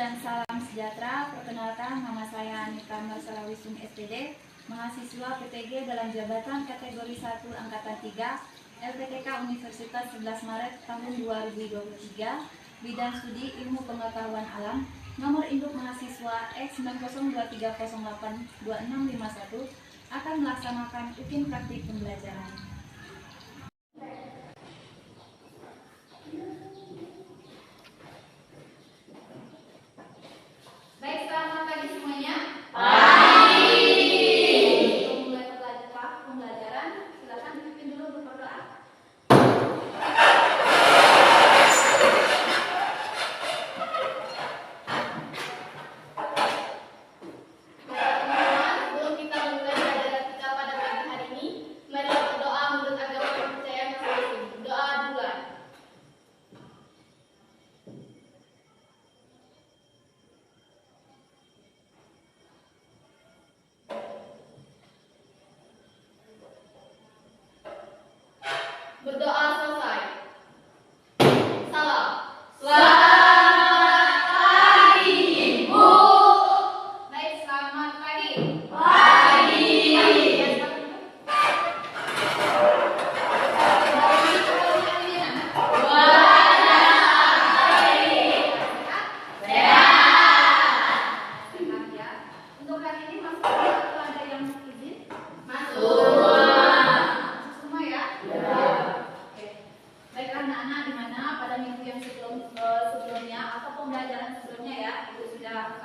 dan salam sejahtera. Perkenalkan, nama saya Anita Marsalawisung SPD, mahasiswa PTG dalam jabatan kategori 1 Angkatan 3 LPTK Universitas 11 Maret tahun 2023, bidang studi Ilmu Pengetahuan Alam, nomor induk mahasiswa X9023082651, akan melaksanakan ujian praktik pembelajaran. Baik, selamat pagi semuanya. Baik. Untuk mulai pembelajaran, silakan dipimpin dulu untuk berdoa. Sebelum kita memulai pelajaran kita pada pagi hari ini, mari berdoa menurut agama kepercayaan masing-masing. Doa duluan. Berdoa selesai. Salam. Selamat pagi, Ibu. Baik, selamat pagi. Pagi. Untuk hari ini masuk atau ada yang izin? Masuk. Semua ya? Oke. Baik anak-anak, di mana pada minggu yang sebelumnya atau pembelajaran sebelumnya ya, itu sudah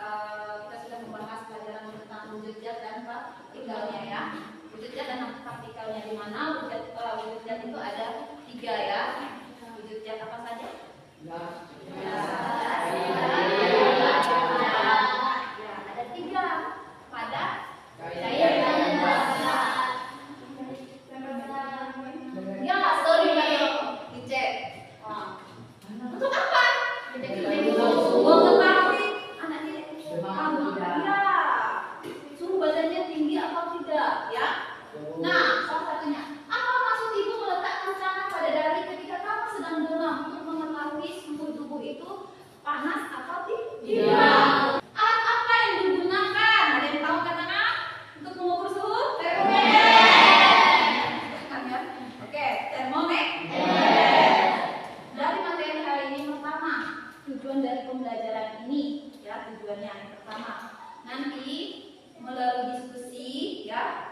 kita sudah membahas pelajaran tentang wujud zat dan praktikalnya ya. Wujud zat dan praktikalnya, di mana wujud zat itu ada 3 ya. Wujud zat apa saja? Ya, ada 3. Padat, cair, dan gas. Ya, sorry dicek. Untuk apa? Untuk mengetahui anak ini ya suhu badannya tinggi atau tidak ya. Nah, salah satunya, apa maksud ibu meletakkan tangan pada dahi ketika kamu sedang demam untuk mengetahui suhu tubuh itu panas atau tidak? Alat apa yang digunakan? Ada yang tahu kan anak? Untuk mengukur suhu? Oke, termometer. Dari materi hari ini pertama, tujuan dari pembelajaran ini ya, tujuannya yang pertama nanti melalui diskusi ya,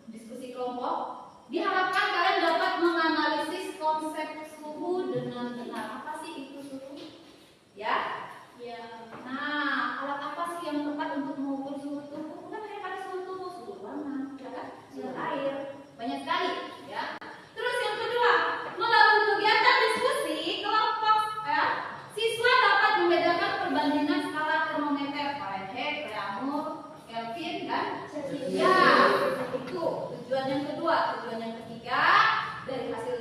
diskusi kelompok, diharapkan kalian dapat menganalisis konsep suhu dengan benar. Apa sih itu suhu? Ya? Ya. Nah, alat apa sih yang tepat untuk mengukur suhu tubuh? Bukan hanya pada suhu tubuh, suhu ruangan, ya kan? Suhu air, banyak sekali ya. Terus yang kedua, melalui kegiatan diskusi kelompok ya, siswa dapat membedakan perbandingan skala termometer Fahrenheit, Fahrenheit, Kelvin dan Celsius. Ya, itu tujuan yang kedua. Tujuan yang ketiga, dari hasil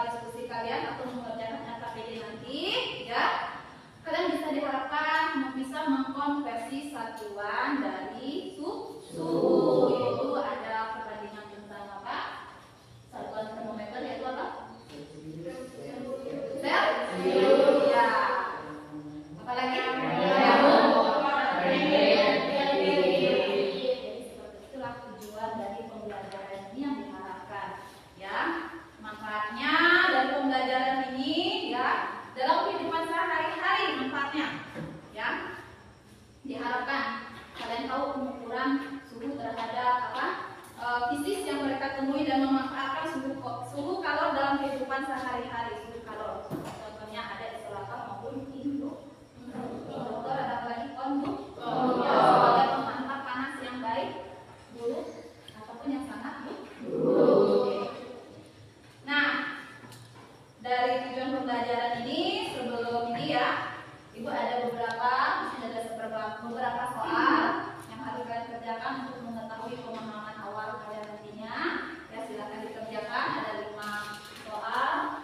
diskusi kalian atau mengerjakan KPD nanti ya, kalian bisa diharapkan bisa mengkonversi satuan dari suhu, yaitu ada perbandingan tentang apa? Satuan termometer yaitu apa? Celsius. Ya. Apalagi? Itulah tujuan dari pembelajaran ini yang diharapkan. Ya, manfaatnya dari pembelajaran ini ya dalam kehidupan sehari-hari, manfaatnya ya diharapkan kalian tahu pengukuran suhu terhadap apa fisis yang mereka temui dan memanfaatkan suhu kalor dalam kehidupan sehari-hari. Suhu kalor contohnya ada isolator maupun induktor, ada apa lagi? Konduktor sebagai pemantap panas yang baik buruk ataupun yang sangat buruk. Nah, dari tujuan pembelajaran ini, sebelum ini ya, ibu ada beberapa soal yang harus kalian kerjakan untuk mengetahui pemahaman awal kalian nantinya. Ya, silakan dikerjakan. Ada 5 soal.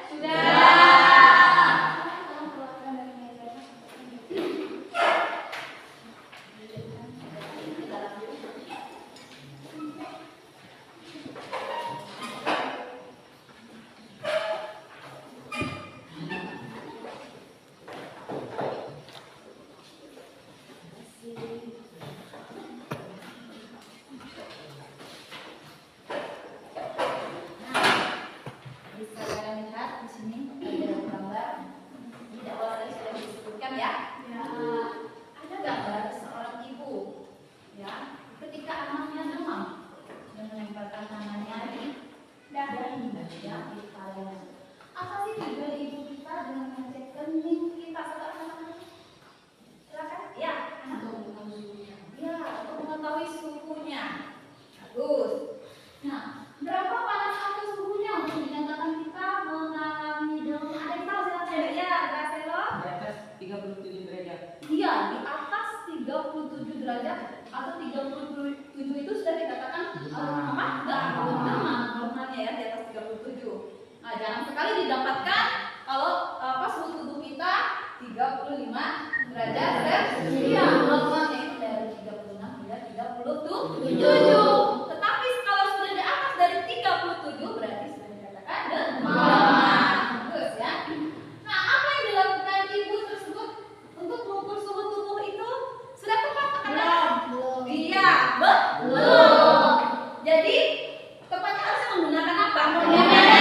Sudah. jarang sekali didapatkan kalau suhu tubuh kita 35 derajat Celcius. Normalnya itu dari 36 hingga 37. Tetapi kalau sudah di atas dari 37 berarti sudah dikatakan demam. Bagus ya. Nah, apa yang dilakukan ibu tersebut untuk mengukur suhu tubuh itu? Sudah tepat tekanan? Belum. Iya, belum. Jadi tepatnya harusnya menggunakan apa? Menggunakan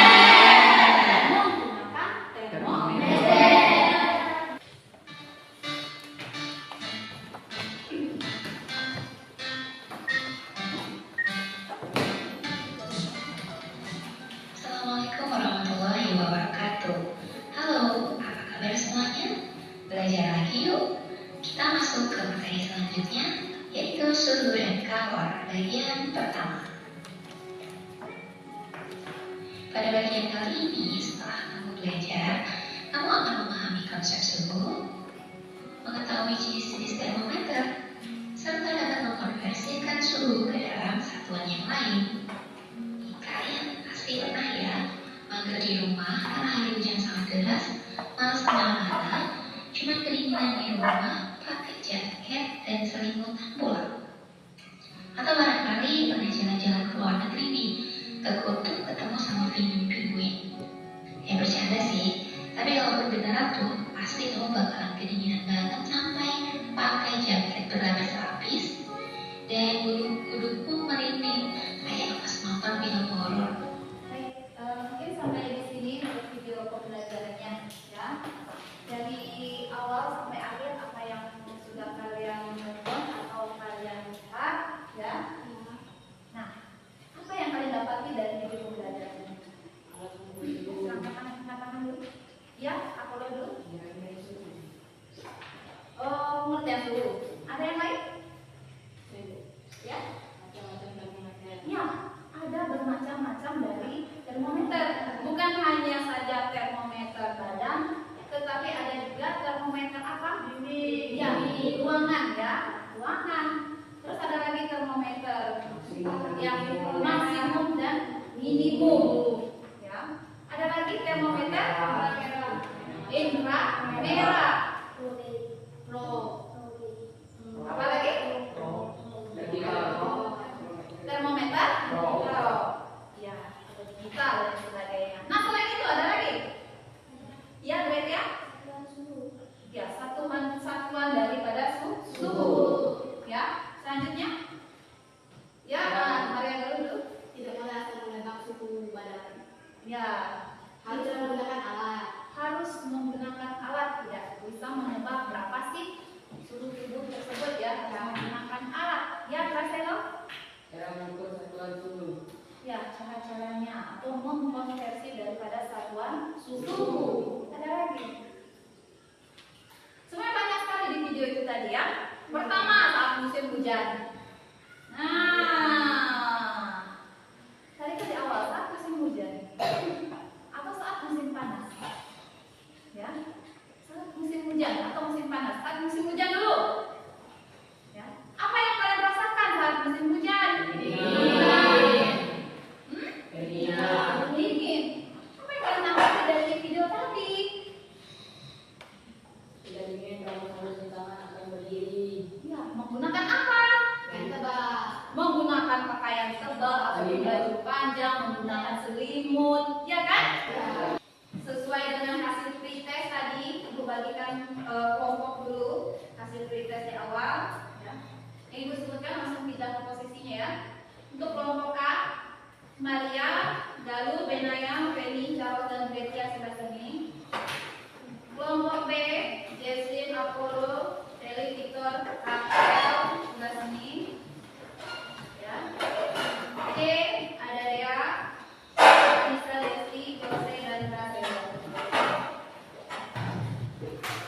termometer. Assalamualaikum warahmatullahi wabarakatuh. Halo, apa kabar semuanya? Belajar lagi yuk. Kita masuk ke materi selanjutnya, yaitu suhu dan kalor bagian pertama. Pada bagian kali ini, setelah kamu belajar, kamu akan memahami konsep suhu, mengetahui jenis-jenis termometer, serta dapat mengkonversikan suhu ke dalam satuan yang lain. Kalian pasti pernah ya mager di rumah karena hari hujan sangat deras, malas kemana-mana, cuma kedinginan di rumah, pakai jaket dan selimutan pulang. Atau barangkali pernah jalan-jalan ke luar negeri nih, kekutuk ketemu sama pinguin. Ya bercanda sih, tapi kalau beneran tuh pasti kamu bakalan kedinginan banget sampai pakai jaket berlapis-lapis dan bulu kudukmu merinding kayak pas nonton film horor. Baik, mungkin sampai di sini untuk video pembelajarannya ya. Dari awal sampai akhir apa yang sudah kalian tonton atau kalian lihat ya. Nah, apa yang kalian dapati dari video pembelajaran ini? Silakan dulu. Ya, aku dulu. Oh, pengertian suhu. Ada yang lain? Ya? Ya, ada bermacam-macam dari termometer. Bukan hanya saja termometer badan, tetapi ada juga termometer apa? Ya, di ruangan ya, ruangan. Terus ada lagi termometer yang maksimum dan minimum. Ya, ada lagi termometer inframerah. Apa lagi? Termometer ya, digital dan sebagainya. Nah, selain itu ada lagi ya, grade ya, satuan daripada suhu ya. Selanjutnya ya, Maria dulu. Tidak boleh asal menebak suhu badan. Ya, Harus menggunakan alat. harus menggunakan alat, tidak bisa menebak berapa sih suhu tubuh tersebut ya, harus menggunakan alat ya. Marcelo? Cara mengukur satuan suhu. Ya, cara-caranya atau mengkonversi daripada satuan suhu. Ada lagi? Sebenarnya banyak sekali di video itu tadi ya. Pertama, saat musim hujan. Nah, tadi itu di awal saat musim hujan atau saat musim panas. Ya, saat musim hujan atau musim panas. Saat musim hujan dulu. Ya, apa yang kalian rasakan saat musim hujan? Dingin. Apa yang kalian amati dari video tadi? Tidak dingin kalau harus di tangan akan berdiri. Ya, menggunakan apa? Yang tebal. Menggunakan pakaian tebal atau baju panjang, menggunakan selimut, ya kan? Sesuai dengan hasil pretest tadi, Ibu bagikan kelompok dulu hasil pretest di awal. Ya. Yang Ibu sebutkan langsung pindah ke posisinya ya. Untuk kelompok A, Maria, Galuh, Benaya, Feni, Charles, dan Betia sebelah sini. Kelompok B, Jesslyn, Apollo, Eli, Victor, Rafael sebelah sini. Ya. C, ada Dea, Anissa, Lesti, Jose, dan Rasel.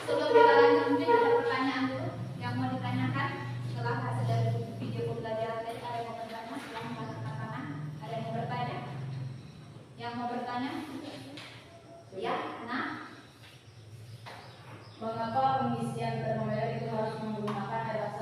Sebelum kita lanjut, mungkin ada pertanyaan dulu yang mau ditanyakan setelah hasil dari video pembelajaran tadi. Ada yang mau bertanya? Silahkan angkat tangan. Ada yang mau bertanya? Yang mau bertanya? Ya, nah. Mengapa pengisian termometer itu harus menggunakan air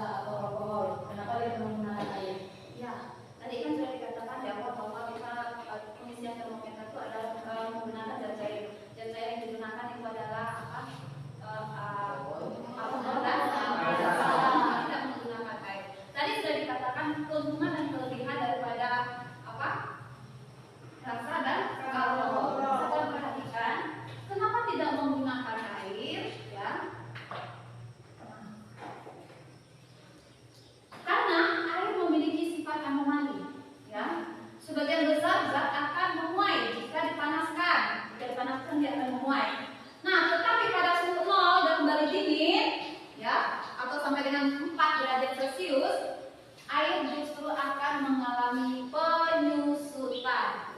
serius, air justru akan mengalami penyusutan.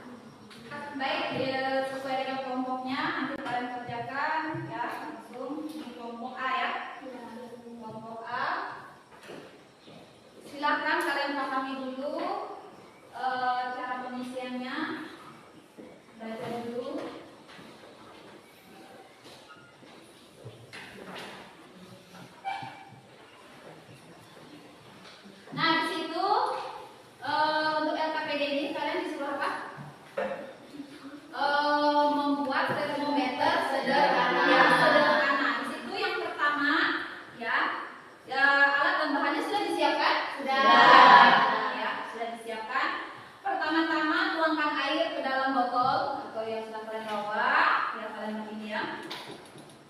Baik, sesuai dengan kelompoknya nanti kalian kerjakan ya, langsung di kelompok A ya. Kelompok A. Silakan kalian pahami dulu cara pengisiannya. Baca dulu. Nah, di situ untuk LKPD ini kalian disuruh apa? Membuat termometer sederhana. Ya, sederhana. Di situ yang pertama ya, alat dan bahannya sudah disiapkan? Sudah. Ya, sudah disiapkan. Pertama-tama tuangkan air ke dalam botol atau yang sudah kalian bawa, ya kalian begini ya.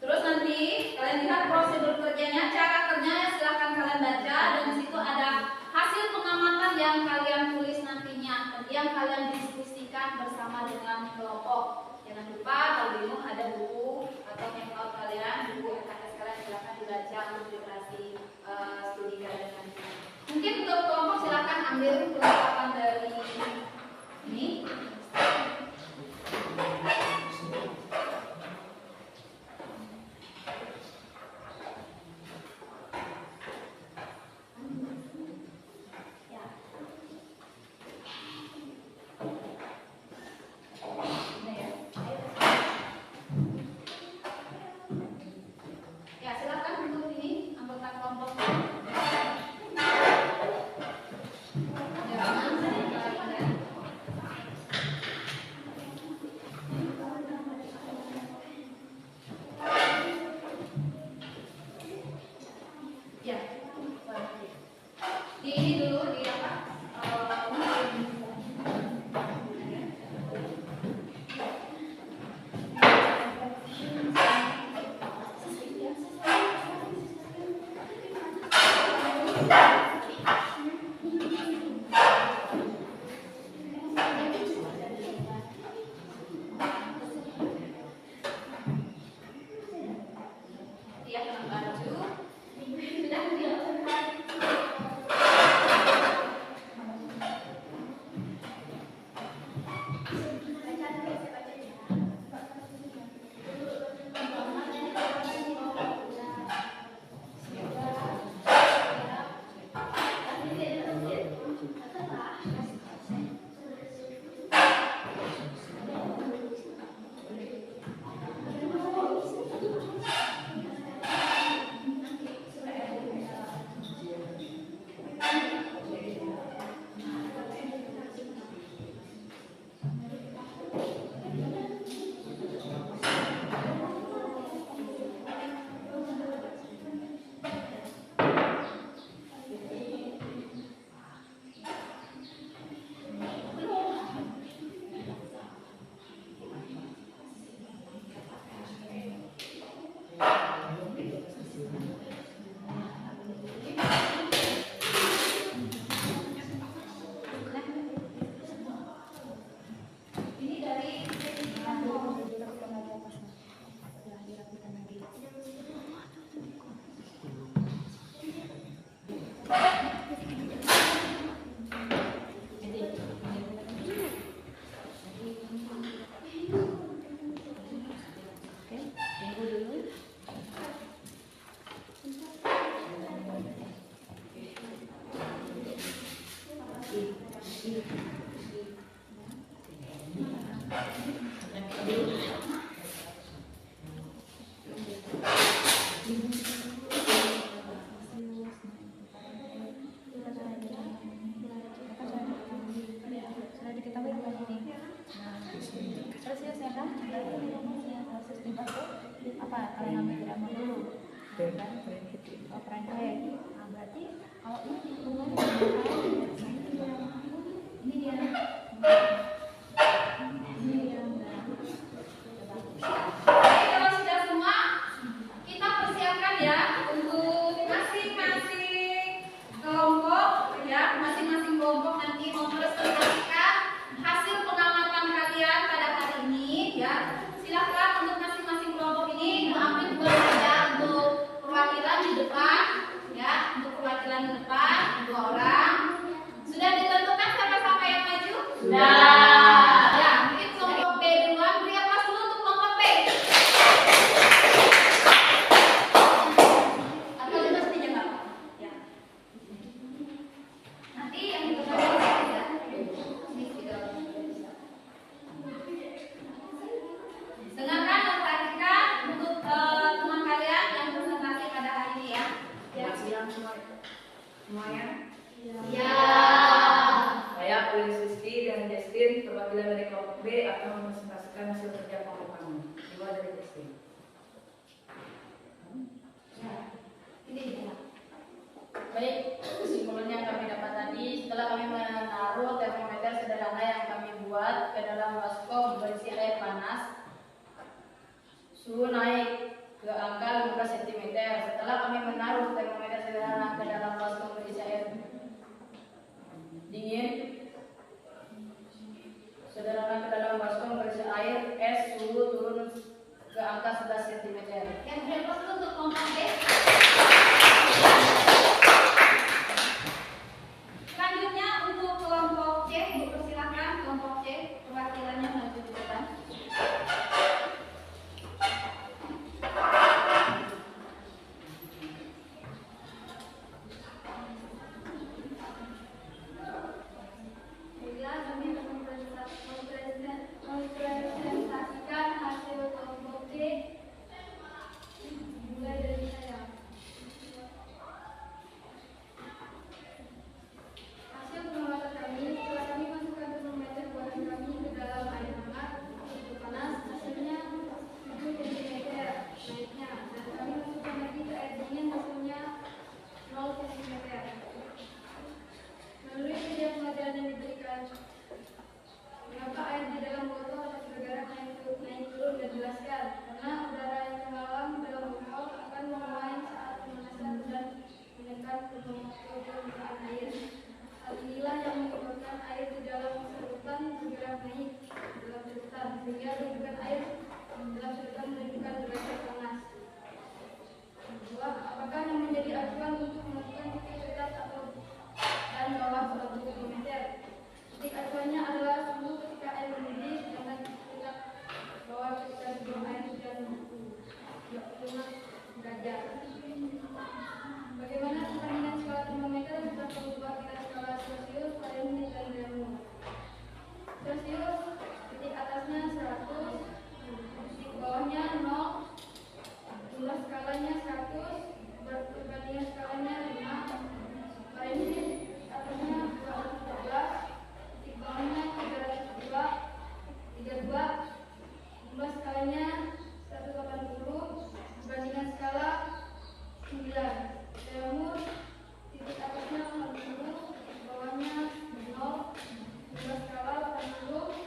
Terus nanti kalian lihat prosedur kerjanya, cara kerjanya silahkan kalian baca, dan di situ ada hasil pengamatan yang kalian tulis nantinya, yang kalian diskusikan bersama dengan kelompok. Jangan lupa kalau di rumah ada buku atau handout kalian, buku LKS kalian silahkan dibaca untuk durasi studi kalian nanti. Mungkin untuk kelompok silahkan ambil perlengkapan dari ini. Ya, silakan untuk ini anggota kelompok. Ya, di ini dulu di apa? Dia kena baju. Sudah dia. Ini dari apa kalian ambil drama dulu kan operan kayak nah, berarti kalau ini ini dia kalau sudah semua kita persiapkan ya untuk masing-masing kelompok ya, masing-masing kelompok nanti mempresentasikan hasil pengamatan kalian pada hari ini ya. Silakan untuk masing-masing kelompok ini mengambil dua saja untuk perwakilan di depan ya, untuk perwakilan di depan. 2 orang. Sudah ditentukan siapa-siapa yang maju? Sudah. Ya, mungkin kelompok B duluan. Beri aplaus dulu untuk kelompok B. Atau juga saja nggak apa-apa. Ya. Nanti yang ditentukan ya. Dengarkan dan perhatikan untuk teman kalian yang presentasi pada hari ini ya. Siang semuanya. Ya. Saya Pauline Susti dan Justin perwakilan dari kelompok B akan mempresentasikan hasil kerja kelompok kami. Dimulai dari Justin. Ini dia. Baik, kesimpulannya yang kami dapat tadi, setelah kami menaruh termometer sederhana yang kami buat ke dalam baskom berisi air panas, suhu naik ke angka 15 cm. Setelah kami menaruh termometer sederhana ke dalam baskom berisi air dingin, sederhana ke dalam baskom berisi air es, suhu turun ke angka 11 cm. Yang beri aplaus dulu untuk kelompok B. Selanjutnya untuk kelompok C, dipersilakan kelompok C perwakilannya maju ke depan. Baiklah, kami akan mempresentasikan hasil kelompok C. Mulai dari saya. Hasil pengamatan kami, setelah kami masukkan termometer buatan kami ke dalam air hangat untuk panas, hasilnya 7 cm naiknya, dan kami masukkan lagi ke air dingin, hasilnya 0 cm. Melalui media pelajaran yang diberikan, mengapa air di dalam botol harus bergerak naik turun dan jelaskan, karena udara yang terhalang dalam botol akan menuai saat pemanasan dan menekan permukaan air. Hal inilah yang menyebabkan air di dalam sedotan bergerak naik dalam sedotan, sehingga runtukan air dalam sedotan menunjukkan derajat panas. Kedua, apakah yang menjadi acuan untuk melakukan titik ketat atau dan bawah suatu termometer? Titik acuannya adalah suhu ketika air mendidih, sedangkan titik bawah ketika sebelum air sudah 25 derajat. Bagaimana perbandingan skala termometer jika berubah kita skala Celsius, Fahrenheit, dan Reaumur? Celsius, titik atasnya 100, titik bawahnya 0, jumlah skalanya 100, perbandingan skalanya 5, Fahrenheit atasnya 214, titik bawahnya 302, 32, jumlah skalanya 180, perbandingan skala 9. Reaumur, titik atasnya 80, titik bawahnya 0, jumlah skala 80,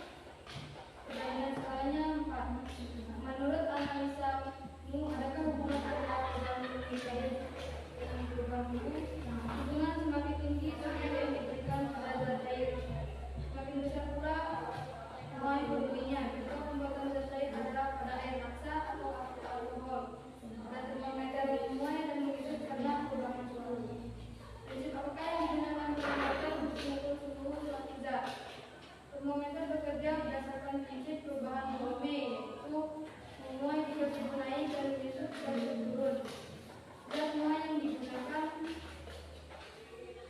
perbandingan skalanya 4. Menurut analisamu, adakah hubungan antara perubahan suhu air dengan perubahan suhu? Hubungan semakin tinggi suhu yang diberikan pada zat air, semakin besar pula muai voluminya. Contoh pembuatan zat air adalah pada air paksa atau alkohol. Pada termometer memuai dan menghitung karena perubahan suhu. Prinsip apakah yang digunakan termometer untuk mengukur suhu suatu zat? Termometer bekerja berdasarkan prinsip perubahan volume, yaitu memuai dikasih naik dan menghitung dikasih turun. Zat muai yang digunakan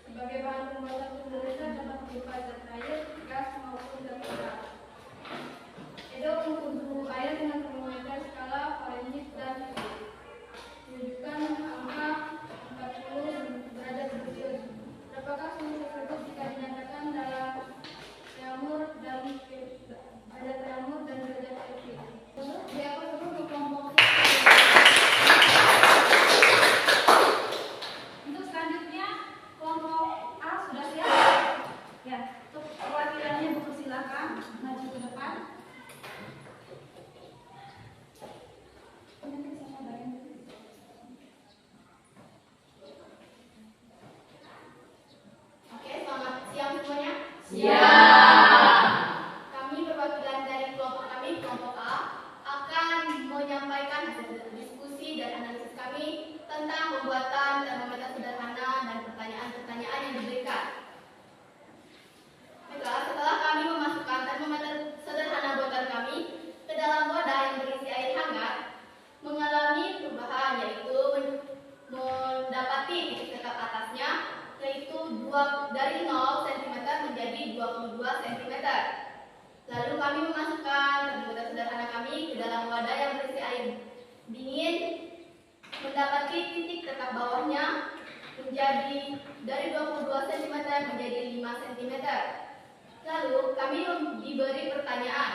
sebagai bahan pembuatan termometer dapat berupa zat air, gas maupun zat berat. Edo mengukur suhu air dengan termometer skala Fahrenheit dan menunjukkan angka 40 derajat Celcius. Berapakah suhu tersebut jika dinyatakan dalam Reaumur dan derajat Reaumur dan derajat Celcius? Di atas itu untuk kelompok C. Untuk selanjutnya kelompok A sudah siap? Ya, untuk dari 0 cm menjadi 22 cm. Lalu kami memasukkan termometer sederhana kami ke dalam wadah yang berisi air dingin, mendapati titik tetap bawahnya menjadi dari 22 cm menjadi 5 cm. Lalu kami diberi pertanyaan.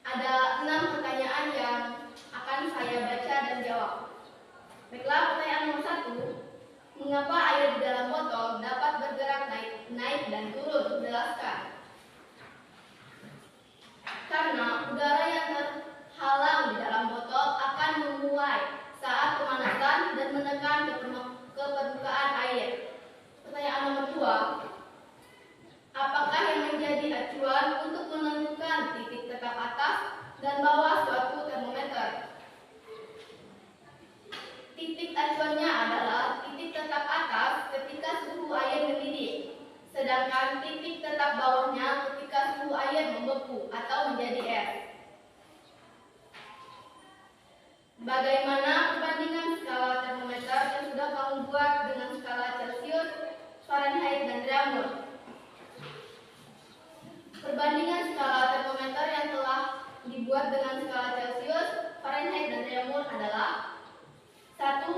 Ada 6 pertanyaan yang akan saya baca dan jawab. Baiklah, pertanyaan nomor 1. Mengapa air di dalam botol dapat bergerak naik dan turun? Jelaskan. Karena udara yang terhalang di dalam botol akan menguap saat pemanasan dan menekan ke permukaan air. Pertanyaan nomor 2. Apakah yang menjadi acuan untuk menentukan titik tetap atas dan bawah suatu termometer? Titik acuannya adalah titik tetap atas ketika suhu air mendidih, sedangkan titik tetap bawahnya ketika suhu air membeku atau menjadi es. Bagaimana perbandingan skala termometer yang sudah kamu buat dengan skala Celcius, Fahrenheit, dan Reaumur? Perbandingan skala termometer yang telah dibuat dengan skala Celcius, Fahrenheit, dan Reaumur adalah: 1.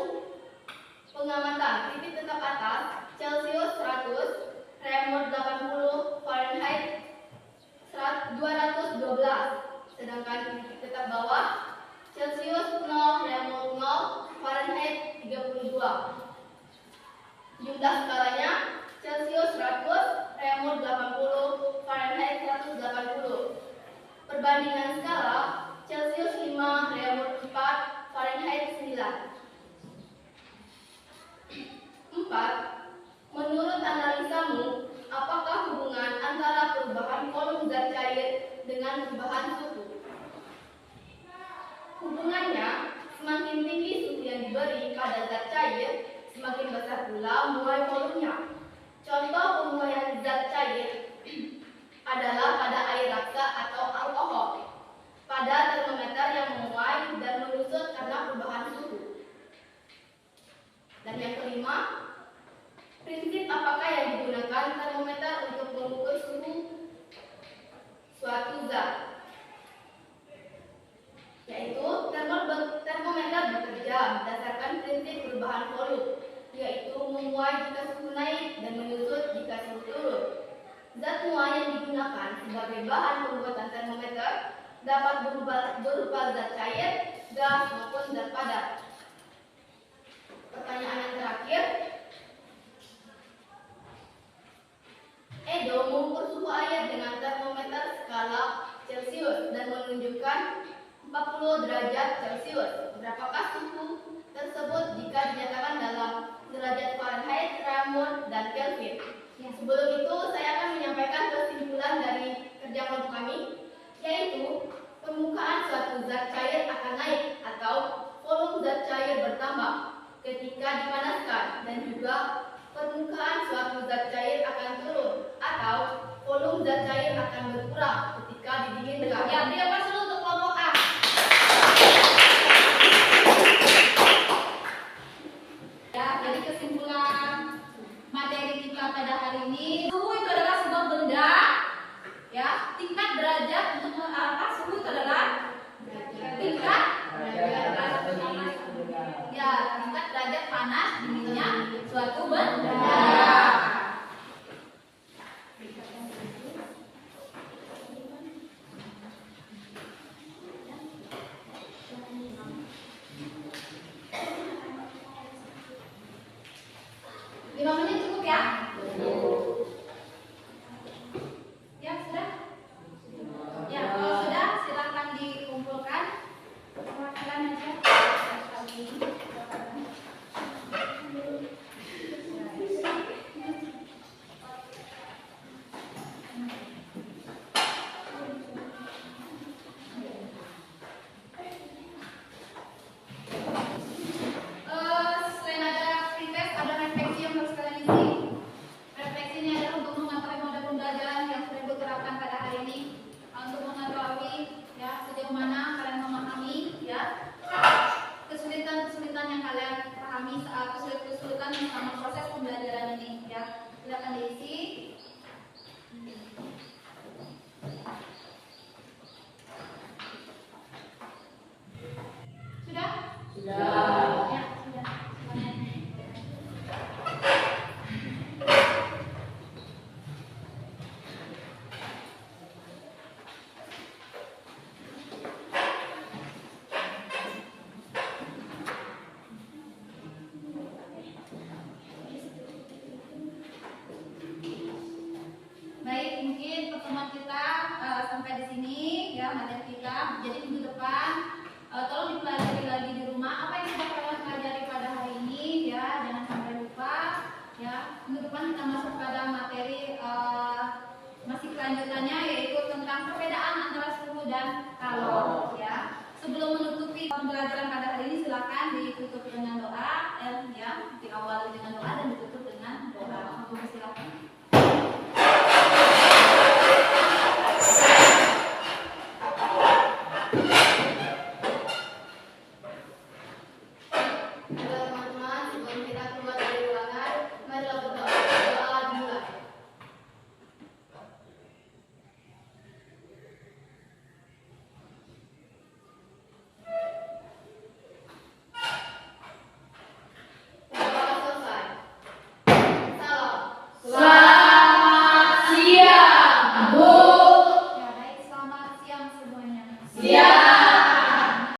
Pengamatan titik tetap atas Celcius 100, Reaumur 80, Fahrenheit 212, sedangkan titik tetap bawah Celcius 0, Reaumur 0, Fahrenheit 32. Jumlah skalanya Celcius 100, Reaumur 80, Fahrenheit 180. Perbandingan skala Celcius 5, Reaumur 4, Fahrenheit 9. 4. Menurut analisamu, apakah hubungan antara perubahan volume zat cair dengan perubahan suhu? Hubungannya, semakin tinggi suhu yang diberi pada zat cair, semakin besar pula muai volumenya. Contoh pemuaian zat cair adalah pada air raksa atau alkohol, pada termometer yang memuai dan menyusut karena perubahan suhu. Dan yang kelima, prinsip apakah yang digunakan termometer untuk mengukur suhu suatu zat? Yaitu termometer bekerja berdasarkan prinsip perubahan volume, yaitu memuai jika suhu naik dan menyusut jika suhu turun. Zat muai yang digunakan sebagai bahan pembuatan termometer dapat berupa zat cair, gas, maupun zat padat. Pertanyaan yang terakhir, Edo mengukur suhu air dengan termometer skala Celcius dan menunjukkan 40 derajat Celcius. Berapakah suhu tersebut jika dinyatakan dalam derajat Fahrenheit, Reaumur, dan Kelvin? Sebelum itu, saya akan menyampaikan kesimpulan dari kerja kelompok kami, yaitu permukaan suatu zat cair akan naik atau volume zat cair bertambah ketika dipanaskan, dan juga permukaan suatu zat cair akan turun atau volume zat cair akan berkurang ketika didinginkan. Ya, dia masuk untuk kelompok A. Ya, jadi kesimpulan materi kita pada hari ini, suhu itu adalah sebuah benda, ya, tingkat derajat untuk apa? Suhu itu adalah tingkat derajat panas dinginnya suatu benda. Ya, minggu depan kita masuk pada materi masih kelanjutannya, yaitu tentang perbedaan antara suhu dan kalor. Ya, sebelum menutupi pembelajaran pada hari ini, silakan ditutup dengan doa, ya, diawali dengan doa dan ditutup dengan doa. Silakan. Dalam